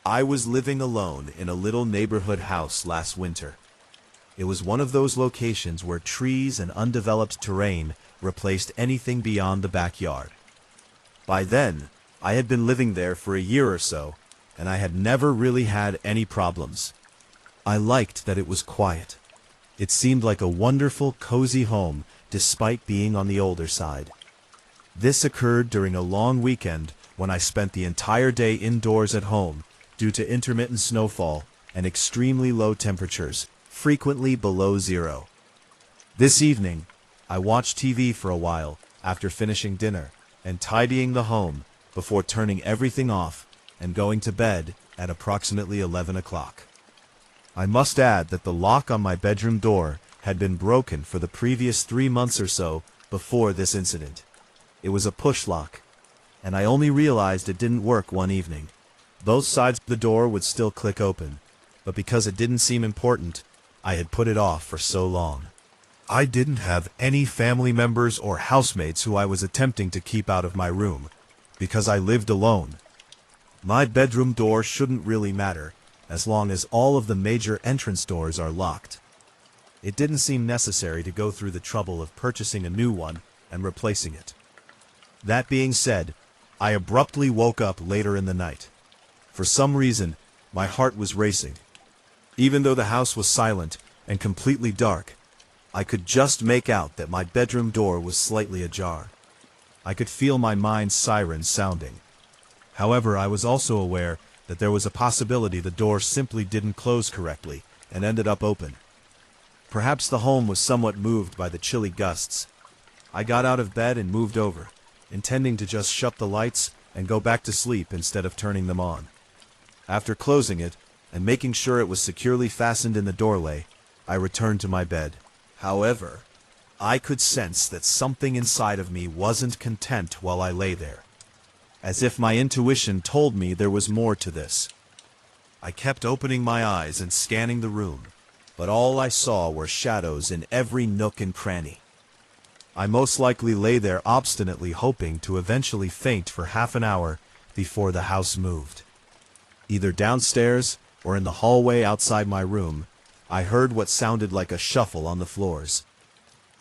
I was living alone in a little neighborhood house last winter. It was one of those locations where trees and undeveloped terrain replaced anything beyond the backyard. By then, I had been living there for a year or so, and I had never really had any problems. I liked that it was quiet. It seemed like a wonderful, cozy home, despite being on the older side. This occurred during a long weekend when I spent the entire day indoors at home due to intermittent snowfall and extremely low temperatures, frequently below zero. This evening, I watched TV for a while after finishing dinner and tidying the home before turning everything off and going to bed at approximately 11 o'clock. I must add that the lock on my bedroom door had been broken for the previous 3 months or so before this incident. It was a push lock, and I only realized it didn't work one evening. Both sides of the door would still click open, but because it didn't seem important, I had put it off for so long. I didn't have any family members or housemates who I was attempting to keep out of my room, because I lived alone. My bedroom door shouldn't really matter, as long as all of the major entrance doors are locked. It didn't seem necessary to go through the trouble of purchasing a new one and replacing it. That being said, I abruptly woke up later in the night. For some reason, my heart was racing. Even though the house was silent and completely dark, I could just make out that my bedroom door was slightly ajar. I could feel my mind's siren sounding. However, I was also aware that there was a possibility the door simply didn't close correctly and ended up open. Perhaps the home was somewhat moved by the chilly gusts. I got out of bed and moved over, intending to just shut the lights and go back to sleep instead of turning them on. After closing it and making sure it was securely fastened in the doorway, I returned to my bed. However, I could sense that something inside of me wasn't content while I lay there, as if my intuition told me there was more to this. I kept opening my eyes and scanning the room, but all I saw were shadows in every nook and cranny. I most likely lay there obstinately hoping to eventually faint for half an hour before the house moved. Either downstairs or in the hallway outside my room, I heard what sounded like a shuffle on the floors.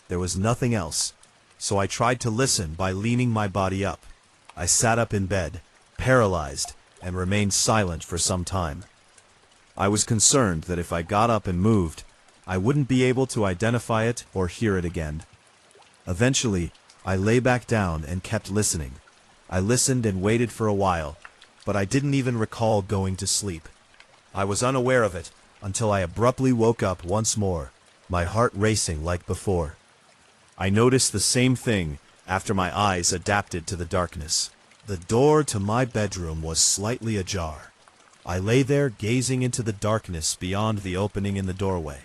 There was nothing else, so I tried to listen by leaning my body up. I sat up in bed, paralyzed, and remained silent for some time. I was concerned that if I got up and moved, I wouldn't be able to identify it or hear it again. Eventually, I lay back down and kept listening. I listened and waited for a while, but I didn't even recall going to sleep. I was unaware of it until I abruptly woke up once more, my heart racing like before. I noticed the same thing after my eyes adapted to the darkness. The door to my bedroom was slightly ajar. I lay there gazing into the darkness beyond the opening in the doorway.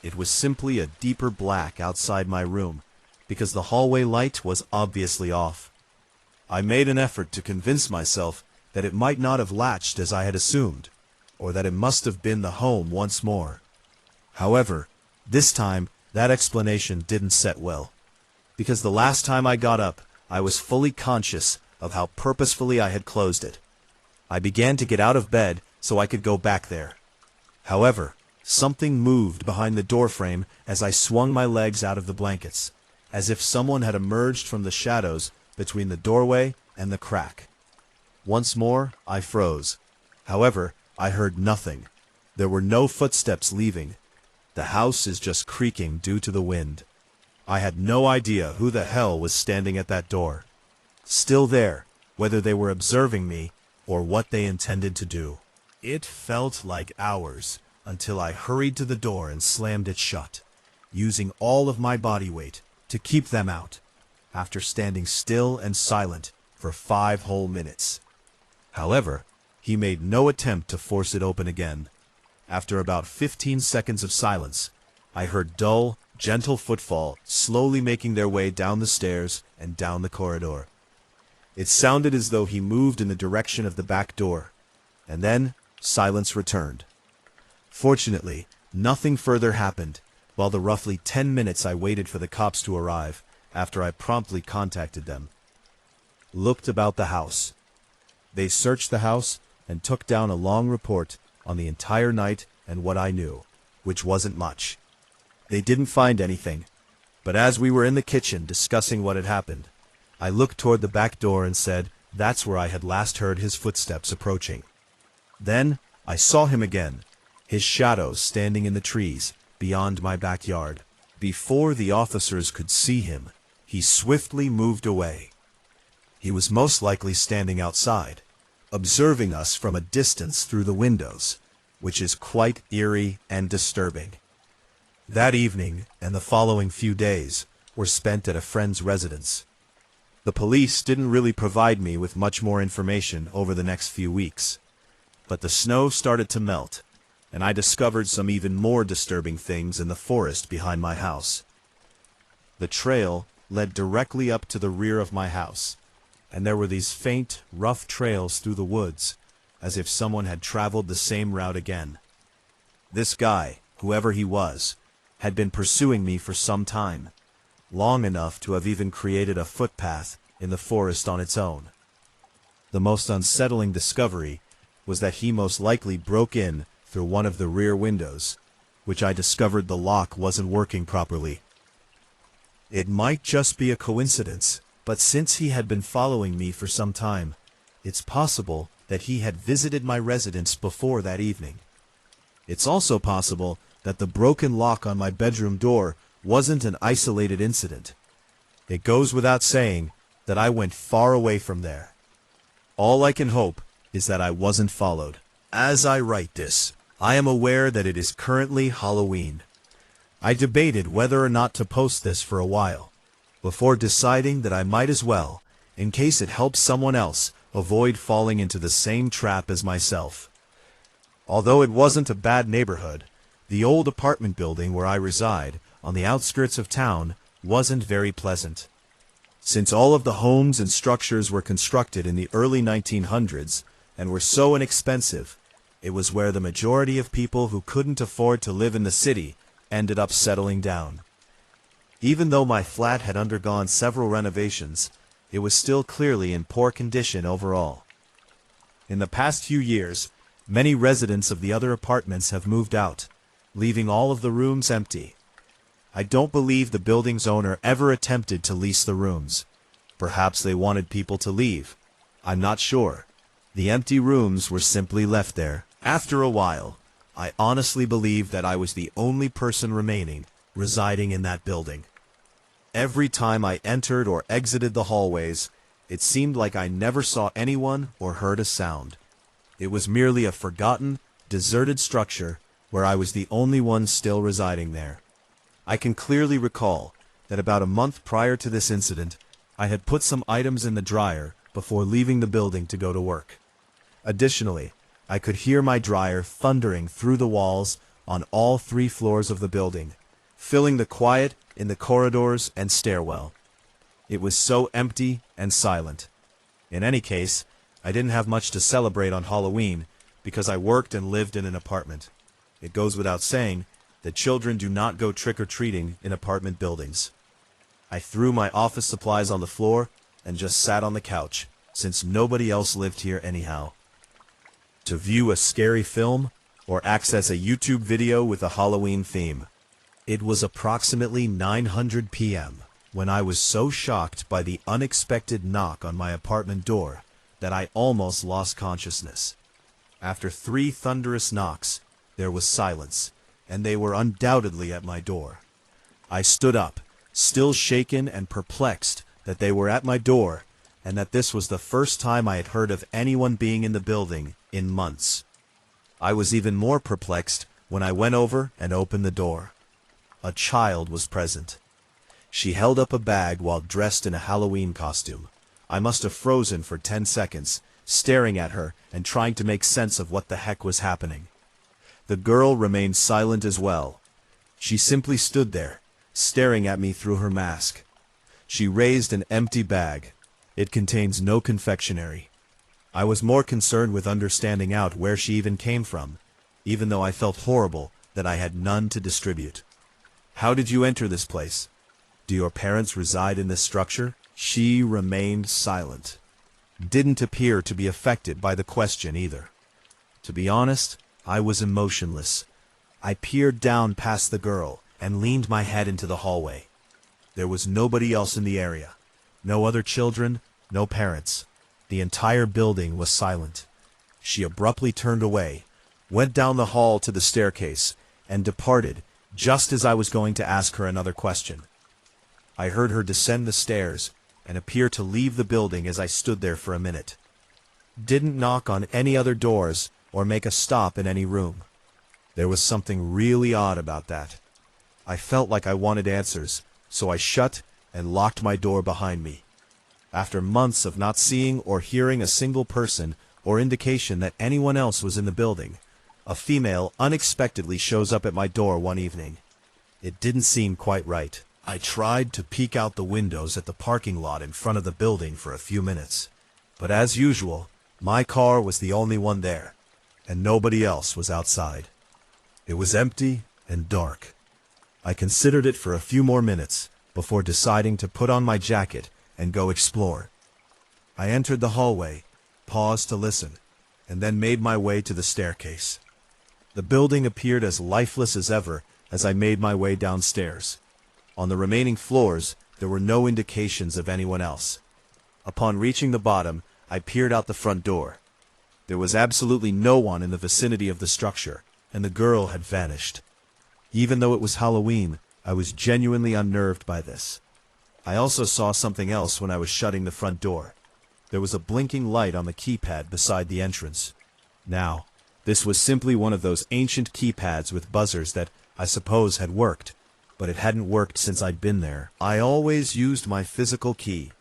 It was simply a deeper black outside my room, because the hallway light was obviously off. I made an effort to convince myself that it might not have latched as I had assumed, or that it must have been the home once more. However, this time, that explanation didn't set well, because the last time I got up, I was fully conscious of how purposefully I had closed it. I began to get out of bed so I could go back there. However, something moved behind the doorframe as I swung my legs out of the blankets, as if someone had emerged from the shadows between the doorway and the crack. Once more, I froze. However, I heard nothing. There were no footsteps leaving. The house is just creaking due to the wind. I had no idea who the hell was standing at that door, still there, whether they were observing me or what they intended to do. It felt like hours until I hurried to the door and slammed it shut, using all of my body weight to keep them out, after standing still and silent for 5 whole minutes. However, he made no attempt to force it open again. After about 15 seconds of silence, I heard dull, gentle footfall slowly making their way down the stairs and down the corridor. It sounded as though he moved in the direction of the back door, and then silence returned. Fortunately, nothing further happened, while the roughly 10 minutes I waited for the cops to arrive after I promptly contacted them. Looked about the house. They searched the house and took down a long report on the entire night and what I knew, which wasn't much. They didn't find anything, but as we were in the kitchen discussing what had happened, I looked toward the back door and said that's where I had last heard his footsteps approaching. Then I saw him again, his shadow standing in the trees beyond my backyard. Before the officers could see him, he swiftly moved away. He was most likely standing outside, observing us from a distance through the windows, which is quite eerie and disturbing. That evening and the following few days were spent at a friend's residence. The police didn't really provide me with much more information over the next few weeks, but the snow started to melt, and I discovered some even more disturbing things in the forest behind my house. The trail led directly up to the rear of my house, and there were these faint, rough trails through the woods, as if someone had traveled the same route again. This guy, whoever he was, had been pursuing me for some time, long enough to have even created a footpath in the forest on its own. The most unsettling discovery was that he most likely broke in through one of the rear windows, which I discovered the lock wasn't working properly. It might just be a coincidence, but since he had been following me for some time, it's possible that he had visited my residence before that evening. It's also possible that the broken lock on my bedroom door wasn't an isolated incident. It goes without saying that I went far away from there. All I can hope is that I wasn't followed. As I write this, I am aware that it is currently Halloween. I debated whether or not to post this for a while, before deciding that I might as well, in case it helps someone else avoid falling into the same trap as myself. Although it wasn't a bad neighborhood, the old apartment building where I reside, on the outskirts of town, wasn't very pleasant. Since all of the homes and structures were constructed in the early 1900s and were so inexpensive, it was where the majority of people who couldn't afford to live in the city ended up settling down. Even though my flat had undergone several renovations, it was still clearly in poor condition overall. In the past few years, many residents of the other apartments have moved out, leaving all of the rooms empty. I don't believe the building's owner ever attempted to lease the rooms. Perhaps they wanted people to leave. I'm not sure. The empty rooms were simply left there. After a while, I honestly believed that I was the only person remaining, residing in that building. Every time I entered or exited the hallways, it seemed like I never saw anyone or heard a sound. It was merely a forgotten, deserted structure where I was the only one still residing there. I can clearly recall that about a month prior to this incident, I had put some items in the dryer before leaving the building to go to work. Additionally, I could hear my dryer thundering through the walls on all 3 floors of the building, filling the quiet in the corridors and stairwell. It was so empty and silent. In any case, I didn't have much to celebrate on Halloween because I worked and lived in an apartment. It goes without saying that children do not go trick-or-treating in apartment buildings. I threw my office supplies on the floor and just sat on the couch, since nobody else lived here anyhow. To view a scary film or access a YouTube video with a Halloween theme. It was approximately 9:00 p.m. when I was so shocked by the unexpected knock on my apartment door that I almost lost consciousness. After 3 thunderous knocks, there was silence, and they were undoubtedly at my door. I stood up, still shaken and perplexed that they were at my door, and that this was the first time I had heard of anyone being in the building in months. I was even more perplexed when I went over and opened the door. A child was present. She held up a bag while dressed in a Halloween costume. I must have frozen for 10 seconds, staring at her and trying to make sense of what the heck was happening. The girl remained silent as well. She simply stood there, staring at me through her mask. She raised an empty bag. It contains no confectionery. I was more concerned with understanding out where she even came from, even though I felt horrible that I had none to distribute. How did you enter this place? Do your parents reside in this structure? She remained silent. Didn't appear to be affected by the question either. To be honest, I was emotionless. I peered down past the girl and leaned my head into the hallway. There was nobody else in the area. No other children, no parents. The entire building was silent. She abruptly turned away, went down the hall to the staircase, and departed just as I was going to ask her another question. I heard her descend the stairs and appear to leave the building as I stood there for a minute. Didn't knock on any other doors or make a stop in any room. There was something really odd about that. I felt like I wanted answers, so I shut and locked my door behind me. After months of not seeing or hearing a single person or indication that anyone else was in the building, a female unexpectedly shows up at my door one evening. It didn't seem quite right. I tried to peek out the windows at the parking lot in front of the building for a few minutes. But as usual, my car was the only one there, and nobody else was outside. It was empty and dark. I considered it for a few more minutes before deciding to put on my jacket and go explore. I entered the hallway, paused to listen, and then made my way to the staircase. The building appeared as lifeless as ever as I made my way downstairs. On the remaining floors, there were no indications of anyone else. Upon reaching the bottom, I peered out the front door. There was absolutely no one in the vicinity of the structure, and the girl had vanished. Even though it was Halloween, I was genuinely unnerved by this. I also saw something else when I was shutting the front door. There was a blinking light on the keypad beside the entrance. Now, this was simply one of those ancient keypads with buzzers that I suppose had worked, but it hadn't worked since I'd been there. I always used my physical key,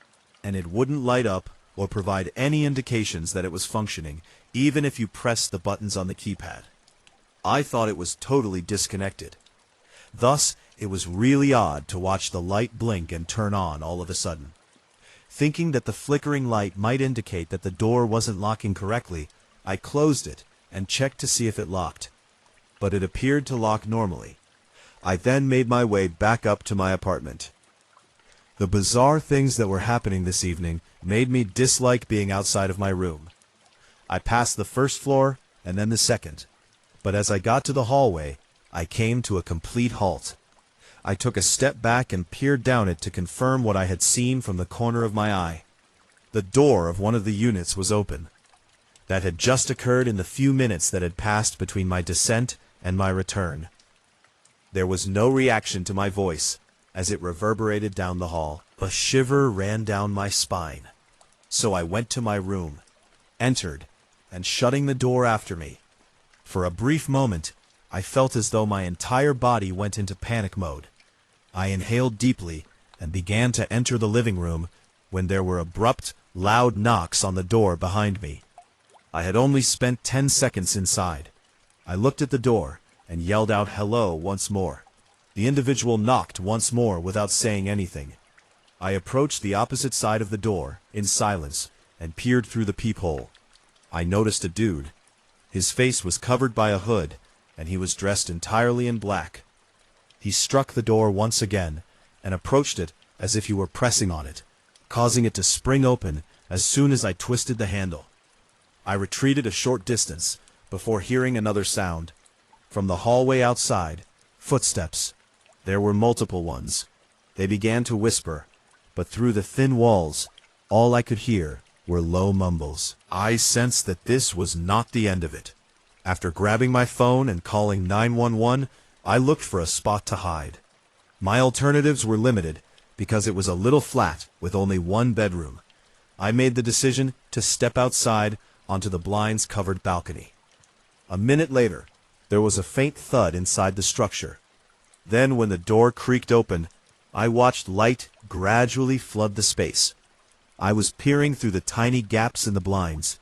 and it wouldn't light up or provide any indications that it was functioning, even if you pressed the buttons on the keypad. I thought it was totally disconnected. Thus, it was really odd to watch the light blink and turn on all of a sudden. Thinking that the flickering light might indicate that the door wasn't locking correctly, I closed it and checked to see if it locked. But it appeared to lock normally. I then made my way back up to my apartment. The bizarre things that were happening this evening made me dislike being outside of my room. I passed the first floor and then the second, but as I got to the hallway, I came to a complete halt. I took a step back and peered down it to confirm what I had seen from the corner of my eye. The door of one of the units was open. That had just occurred in the few minutes that had passed between my descent and my return. There was no reaction to my voice as it reverberated down the hall. A shiver ran down my spine. So I went to my room, entered, and shutting the door after me. For a brief moment, I felt as though my entire body went into panic mode. I inhaled deeply and began to enter the living room when there were abrupt, loud knocks on the door behind me. I had only spent 10 seconds inside. I looked at the door and yelled out hello once more. The individual knocked once more without saying anything. I approached the opposite side of the door in silence and peered through the peephole. I noticed a dude. His face was covered by a hood, and he was dressed entirely in black. He struck the door once again and approached it as if he were pressing on it, causing it to spring open as soon as I twisted the handle. I retreated a short distance before hearing another sound. From the hallway outside, footsteps. There were multiple ones. They began to whisper, but through the thin walls, all I could hear were low mumbles. I sensed that this was not the end of it. After grabbing my phone and calling 911, I looked for a spot to hide. My alternatives were limited because it was a little flat with only one bedroom. I made the decision to step outside onto the blinds-covered balcony. A minute later, there was a faint thud inside the structure. Then, when the door creaked open, I watched light gradually flood the space. I was peering through the tiny gaps in the blinds.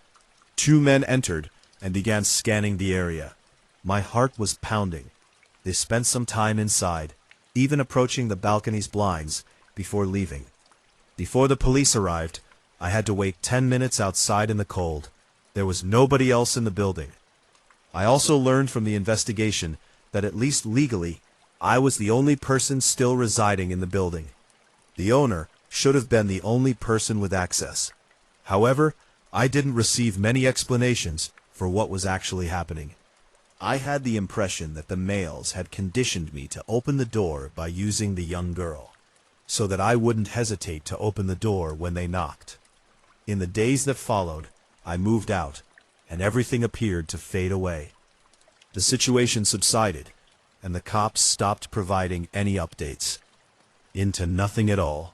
2 men entered and began scanning the area. My heart was pounding. They spent some time inside, even approaching the balcony's blinds, before leaving. Before the police arrived, I had to wait 10 minutes outside in the cold. There was nobody else in the building. I also learned from the investigation that at least legally, I was the only person still residing in the building. The owner should have been the only person with access. However, I didn't receive many explanations for what was actually happening. I had the impression that the males had conditioned me to open the door by using the young girl, so that I wouldn't hesitate to open the door when they knocked. In the days that followed, I moved out, and everything appeared to fade away. The situation subsided, and the cops stopped providing any updates. Into nothing at all.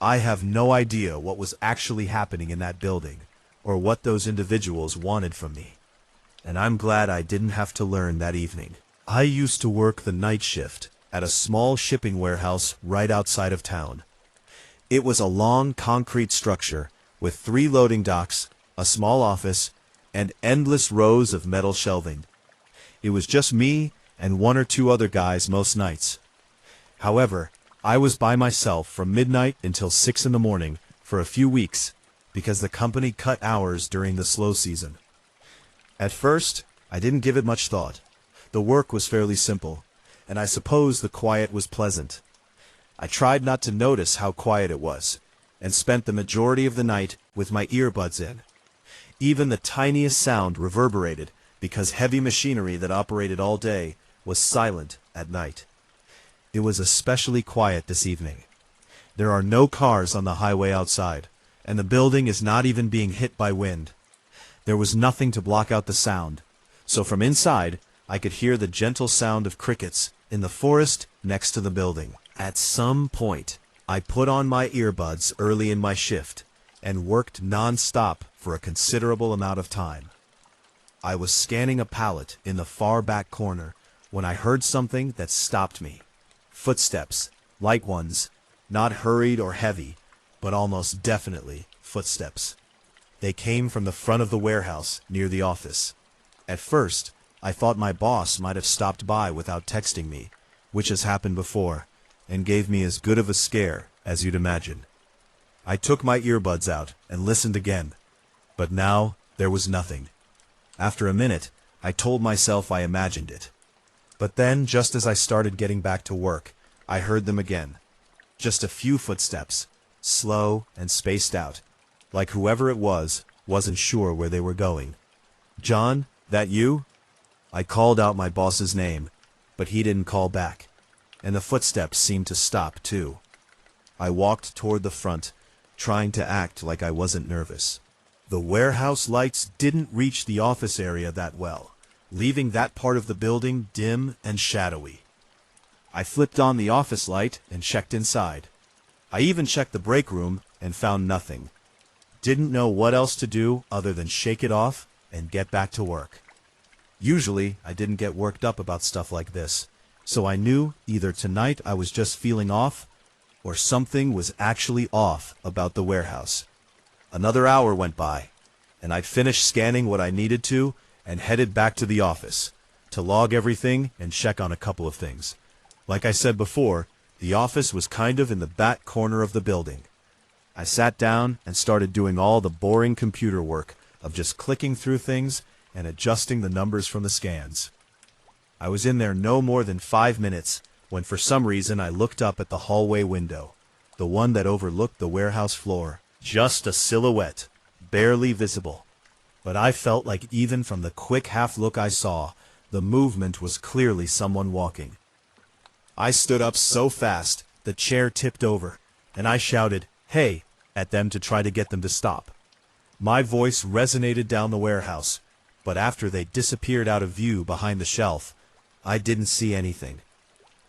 I have no idea what was actually happening in that building, or what those individuals wanted from me. And I'm glad I didn't have to learn that evening. I used to work the night shift at a small shipping warehouse right outside of town. It was a long concrete structure with 3 loading docks, a small office, and endless rows of metal shelving. It was just me and 1 or 2 other guys most nights. However, I was by myself from midnight until 6 in the morning for a few weeks because the company cut hours during the slow season. At first, I didn't give it much thought. The work was fairly simple, and I suppose the quiet was pleasant. I tried not to notice how quiet it was, and spent the majority of the night with my earbuds in. Even the tiniest sound reverberated because heavy machinery that operated all day was silent at night. It was especially quiet this evening. There are no cars on the highway outside, and the building is not even being hit by wind. There was nothing to block out the sound, so from inside I could hear the gentle sound of crickets in the forest next to the building. At some point, I put on my earbuds early in my shift and worked non-stop for a considerable amount of time. I was scanning a pallet in the far back corner when I heard something that stopped me. Footsteps, light ones, not hurried or heavy, but almost definitely footsteps. They came from the front of the warehouse near the office. At first, I thought my boss might have stopped by without texting me, which has happened before, and gave me as good of a scare as you'd imagine. I took my earbuds out and listened again, but now there was nothing. After a minute, I told myself I imagined it. But then, just as I started getting back to work, I heard them again. Just a few footsteps, slow and spaced out, like whoever it was wasn't sure where they were going. "John, that you?" I called out my boss's name, but he didn't call back, and the footsteps seemed to stop too. I walked toward the front, trying to act like I wasn't nervous. The warehouse lights didn't reach the office area that well, leaving that part of the building dim and shadowy. I flipped on the office light and checked inside. I even checked the break room and found nothing. Didn't know what else to do other than shake it off and get back to work. Usually, I didn't get worked up about stuff like this, so I knew either tonight I was just feeling off, or something was actually off about the warehouse. Another hour went by, and I'd finished scanning what I needed to and headed back to the office to log everything and check on a couple of things. Like I said before, the office was kind of in the back corner of the building. I sat down and started doing all the boring computer work of just clicking through things and adjusting the numbers from the scans. I was in there no more than 5 minutes when for some reason I looked up at the hallway window, the one that overlooked the warehouse floor. Just a silhouette, barely visible. But I felt like even from the quick half look I saw, the movement was clearly someone walking. I stood up so fast, the chair tipped over, and I shouted, "Hey," at them to try to get them to stop. My voice resonated down the warehouse, but after they disappeared out of view behind the shelf, I didn't see anything.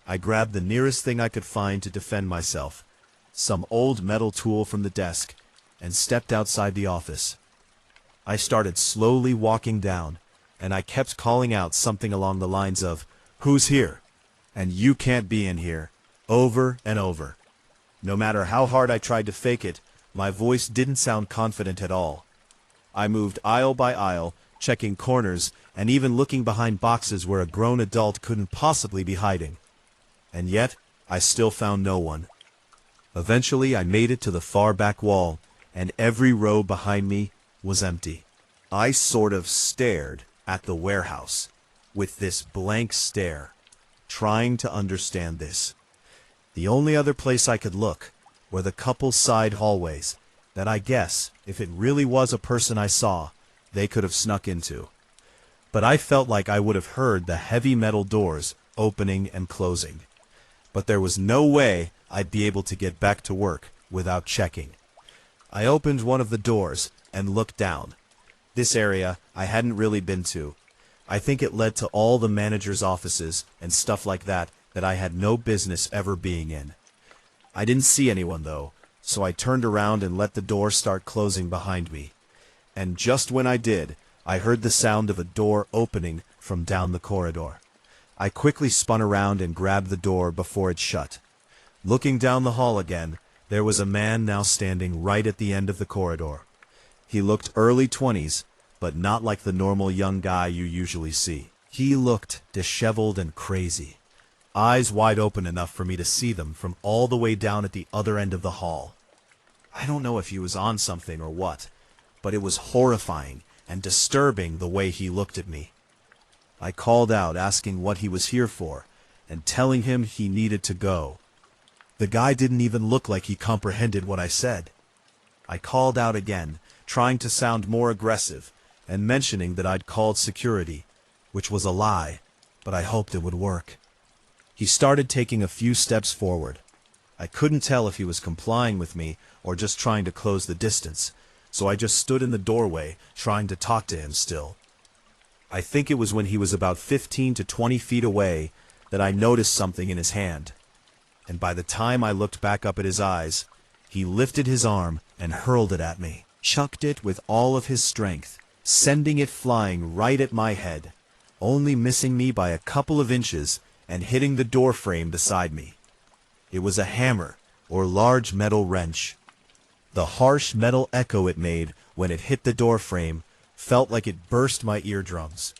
I grabbed the nearest thing I could find to defend myself, some old metal tool from the desk, and stepped outside the office. I started slowly walking down, and I kept calling out something along the lines of, "Who's here?" and "You can't be in here," over and over. No matter how hard I tried to fake it, my voice didn't sound confident at all. I moved aisle by aisle, checking corners, and even looking behind boxes where a grown adult couldn't possibly be hiding. And yet, I still found no one. Eventually, I made it to the far back wall, and every row behind me was empty. I sort of stared at the warehouse with this blank stare, trying to understand this. The only other place I could look were the couple's side hallways that I guess, if it really was a person I saw, they could have snuck into. But I felt like I would have heard the heavy metal doors opening and closing. But there was no way I'd be able to get back to work without checking. I opened one of the doors and looked down. This area I hadn't really been to. I think it led to all the managers' offices and stuff like that I had no business ever being in. I didn't see anyone though, so I turned around and let the door start closing behind me. And just when I did, I heard the sound of a door opening from down the corridor. I quickly spun around and grabbed the door before it shut. Looking down the hall again, there was a man now standing right at the end of the corridor. He looked early 20s, but not like the normal young guy you usually see. He looked disheveled and crazy, eyes wide open enough for me to see them from all the way down at the other end of the hall. I don't know if he was on something or what, but it was horrifying and disturbing the way he looked at me. I called out asking what he was here for and telling him he needed to go. The guy didn't even look like he comprehended what I said. I called out again, trying to sound more aggressive and mentioning that I'd called security, which was a lie, but I hoped it would work. He started taking a few steps forward. I couldn't tell if he was complying with me or just trying to close the distance, so I just stood in the doorway trying to talk to him still. I think it was when he was about 15 to 20 feet away that I noticed something in his hand. And by the time I looked back up at his eyes, he lifted his arm and hurled it at me, chucked it with all of his strength, sending it flying right at my head, only missing me by a couple of inches and hitting the door frame beside me. It was a hammer or large metal wrench. The harsh metal echo it made when it hit the door frame felt like it burst my eardrums.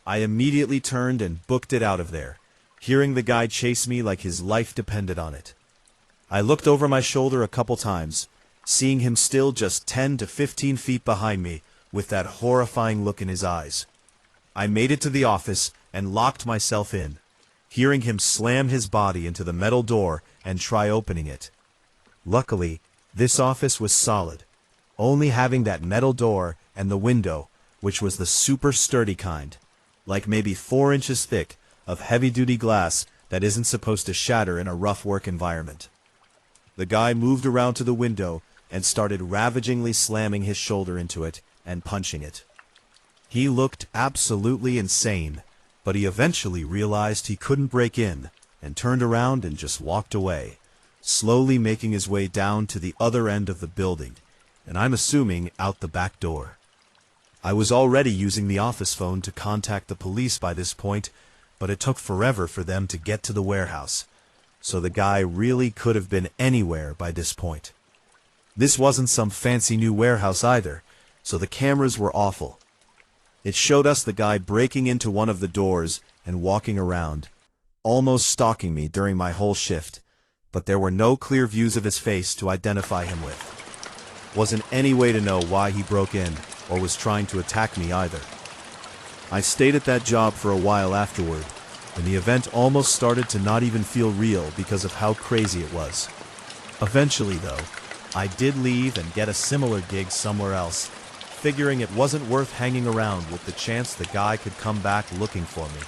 I immediately turned and booked it out of there, hearing the guy chase me like his life depended on it. I looked over my shoulder a couple times, seeing him still just 10 to 15 feet behind me with that horrifying look in his eyes. I made it to the office and locked myself in, hearing him slam his body into the metal door and try opening it. Luckily, this office was solid, only having that metal door and the window, which was the super sturdy kind, like maybe 4 inches thick of heavy-duty glass that isn't supposed to shatter in a rough work environment. The guy moved around to the window and started ravagingly slamming his shoulder into it and punching it. He looked absolutely insane, but he eventually realized he couldn't break in and turned around and just walked away, slowly making his way down to the other end of the building, and I'm assuming out the back door. I was already using the office phone to contact the police by this point, but it took forever for them to get to the warehouse, so the guy really could have been anywhere by this point. This wasn't some fancy new warehouse either, so the cameras were awful. It showed us the guy breaking into one of the doors and walking around, almost stalking me during my whole shift, but there were no clear views of his face to identify him with. Wasn't any way to know why he broke in or was trying to attack me either. I stayed at that job for a while afterward, and the event almost started to not even feel real because of how crazy it was. Eventually, though, I did leave and get a similar gig somewhere else, figuring it wasn't worth hanging around with the chance the guy could come back looking for me.